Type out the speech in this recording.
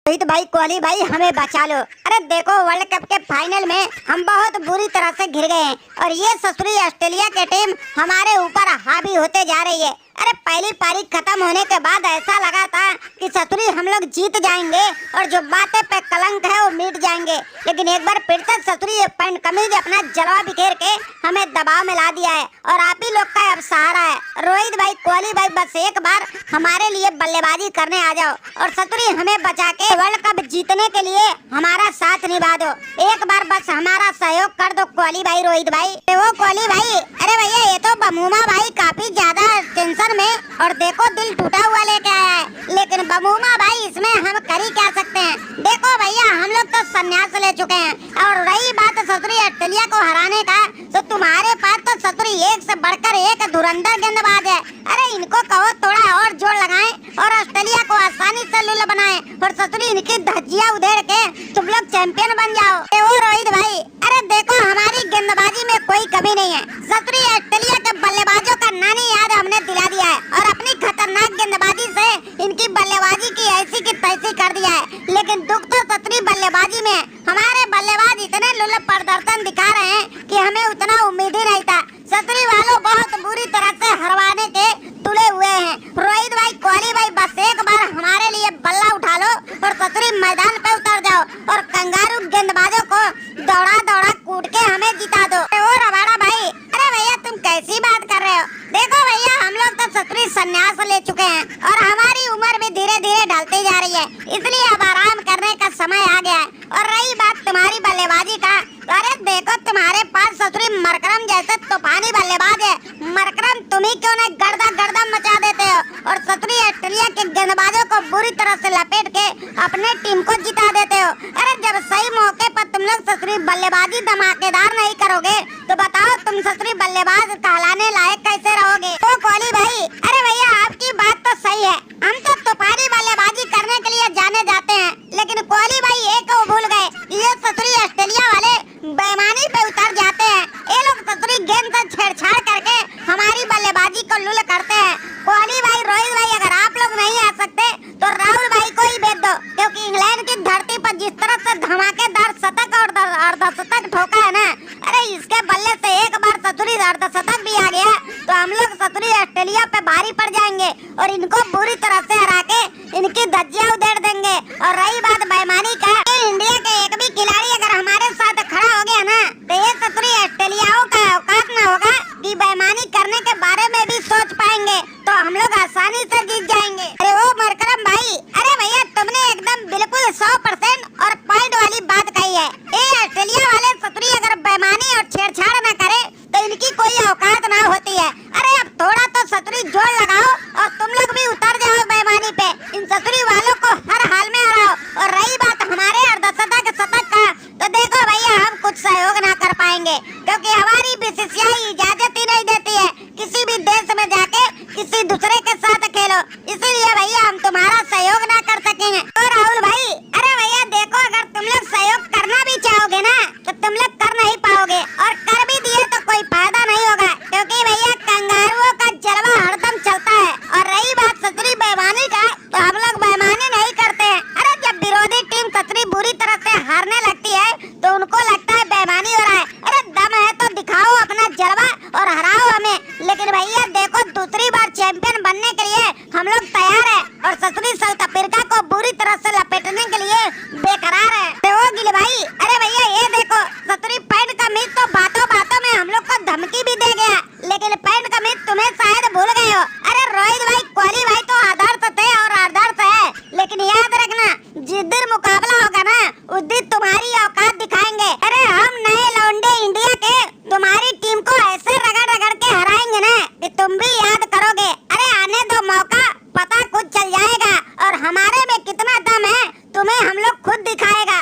रोहित भाई, कोहली भाई, हमें बचा लो। अरे देखो, वर्ल्ड कप के फाइनल में हम बहुत बुरी तरह से घिर गए हैं और ये ससुरी ऑस्ट्रेलिया की टीम हमारे ऊपर हावी होते जा रही है। अरे पहली पारी खत्म होने के बाद ऐसा लगा था कि ससुरी हम लोग जीत जाएंगे और जो बातें पे कलंक है वो मिट जाएंगे, लेकिन एक बार फिर से ससुरी पैंट कमीज अपना जलवा बिखेर के हमें दबाव में ला दिया है और आप ही लोग का अब सहारा है। रोहित भाई, कोहली भाई, बस एक बार हमारे लिए बल्लेबाजी करने आ जाओ और ससुरी हमें बचा के वर्ल्ड कप जीतने के लिए हमारा साथ निभा दो। एक बार बस हमारा सहयोग कर दो कोहली भाई, रोहित भाई। वो कोहली भाई, अरे भैया ये तो बमूमा भाई काफी ज्यादा टेंशन में और देखो दिल टूटा हुआ लेके आया है, लेकिन बमूमा भाई इसमें हम कर ही क्या सकते हैं। देखो भैया, हम लोग तो संन्यास ले चुके हैं और रही बात ससुरी ऑस्ट्रेलिया को हराने का, तो तुम्हारे पास तो ससुरी एक से बढ़कर एक धुरंधर गेंदबाज है। अरे इनको कहो थोड़ा और जोर लगाएं और ऑस्ट्रेलिया को आसानी से लुल बनाएं और ससुरी इनकी धज्जियां उधेड़ के तुम लोग चैंपियन बन जाओ। वो रोहित भाई, अरे देखो हमारी गेंदबाजी में कोई कमी नहीं है। ससुरी ऑस्ट्रेलिया के बल्लेबाजों का नानी याद हमने दिला दिया है और अपनी खतरनाक गेंदबाजी से इनकी बल्लेबाजी की ऐसी की तैसी कर दिया है, लेकिन दुख तो ससुरी बल्लेबाजी में हमारे बल्लेबाज इतने लुल्ल प्रदर्शन दिखा रहे हैं कि हमें उतना उम्मीद ही नहीं था। ससुरी वालों बहुत बुरी तरह से हरवाने के तुले हुए हैं। रोहित भाई, कोहली भाई, बस एक बार हमारे लिए बल्ला उठा लो और ससुरी मैदान पे उतर जाओ और कंगारू गेंदबाजों को दौड़ा दौड़ा कूट के हमें जिता दो। वो रबाड़ा भाई, अरे भैया तुम कैसी बात कर रहे हो? देखो भैया, हम लोग तो ससुरी संन्यास ले चुके हैं और हमारी उम्र भी धीरे धीरे ढलती जा रही है, इसलिए अब आराम करने का समय आ गया है। और रही बात तुम्हारी बल्लेबाजी का, अरे देखो तुम्हारे पास ससुरी मरकरम जैसे तूफानी बल्लेबाज है। मरकरम तुम ही क्यों नहीं गर्दा गर्दा मचा देते हो और ससुरी ऑस्ट्रेलिया के गेंदबाजों को बुरी तरह से लपेट के अपने टीम को जिता देते हो। अरे जब सही मौके पर तुम लोग ससुरी बल्लेबाजी धमाकेदार नहीं करोगे तो बताओ तुम ससुरी बल्लेबाज कहलाने लायक कैसे रहोगे? तो कोहली भाई, अरे भैया आपकी बात तो सही है, हम तो तूफानी बल्लेबाजी करने के लिए जाने जाते हैं, लेकिन कोहली भाई एक को भूल गए, ये ससुरी ऑस्ट्रेलिया वाले बेईमानी पे उतर जाते हैं। ये लोग ससुरी गेंद से छेड़छाड़ करके हमारी बल्लेबाजी को लुल करते हैं। कोहली भाई, रोहित भाई, अगर आप लोग नहीं आ सकते तो राहुल भाई को ही भेज दो, क्योंकि इंग्लैंड की धरती पर जिस तरह से धमाकेदार शतक और अर्धशतक ठोका है ना, अरे इसके बल्ले से एक बार ससुरी अर्धशतक भी आ गया तो हम लोग ससुरी ऑस्ट्रेलिया पे भारी पड़ जाएंगे और इनको बुरी तरह से हरा के इनकी धज्जियां उधेड़ देंगे। और रही बात बेईमानी का, इंडिया के एक भी खिलाड़ी अगर हमारे साथ खड़ा हो गया ना तो ये ससुरी ऑस्ट्रेलियाओं का औकात न होगा कि बेईमानी करने के बारे में भी सोच पाएंगे, तो हम लोग आसानी से जीत जाएंगे। अरे वो मरकरम भाई, अरे भैया तुमने एकदम बिल्कुल 100% और पॉइंट वाली बात कही है। ये ऑस्ट्रेलिया वाले ससुरी अगर बेईमानी और छेड़छाड़ न करे तो इनकी कोई औकात ना होती है। अरे अब थोड़ा तो ससुरी जोर लगाओ और तुम लोग भी उतर जाओ बेईमानी पे, इन ससुरी वालों को हर हाल में हराओ। और रही बात हमारे अर्धशतक शतक का, तो देखो भैया हम कुछ सहयोग ना कर पाएंगे, क्योंकि हमारी बीसीसीआई इजाजत ही नहीं देती है किसी भी देश में जाके किसी दूसरे के साथ खेलो, इसीलिए भैया हम तुम्हारा सहयोग ना कर सकेंगे। तो राहुल भाई, अरे भैया देखो, अगर तुम लोग सहयोग करना भी चाहोगे ना तो तुम लोग कर नहीं पाओगे और कर भी दिए तो कोई फायदा नहीं होगा, क्योंकि भैया कंगारुओं का जलवा हरदम चलता है। और रही बात ससुरी बेईमानी का, तो हम लोग बेईमानी नहीं करते हैं। अरे जब विरोधी टीम ससुरी बुरी तरह से हारने लगती है तो उनको लगता है बेईमानी हो रहा है। अरे दम है तो दिखाओ अपना जलवा और हराओ हमें, लेकिन भैया देखो दूसरी बार चैंपियन बनने के लिए हम लोग तैयार है और ससुरी साउथ अफ्रीका को बुरी तरह से लपेटने के लिए बेकरार है। तो गिल भाई, अरे भैया ये देखो, ससुरी पैंट का मीत तो बातों बातों में हम लोग को धमकी भी दे गया, लेकिन पैंट का मीत तुम्हें शायद भूल गए हो। अरे रोहित भाई, कोहली भाई तो आदर्श थे और आदर्श है, लेकिन याद रखना जिस दिन मुकाबला होगा ना उस दिन तुम्हारी औकात दिखाएंगे। अरे हम नए लौंडे इंडिया के तुम्हारी टीम को ऐसे रगड़ रगड़ के हराएंगे ना कि तुम भी याद करोगे। अरे आने दो मौका, पता खुद चल जाएगा और हमारे में कितना दम है तुम्हें हम लोग खुद दिखाएगा।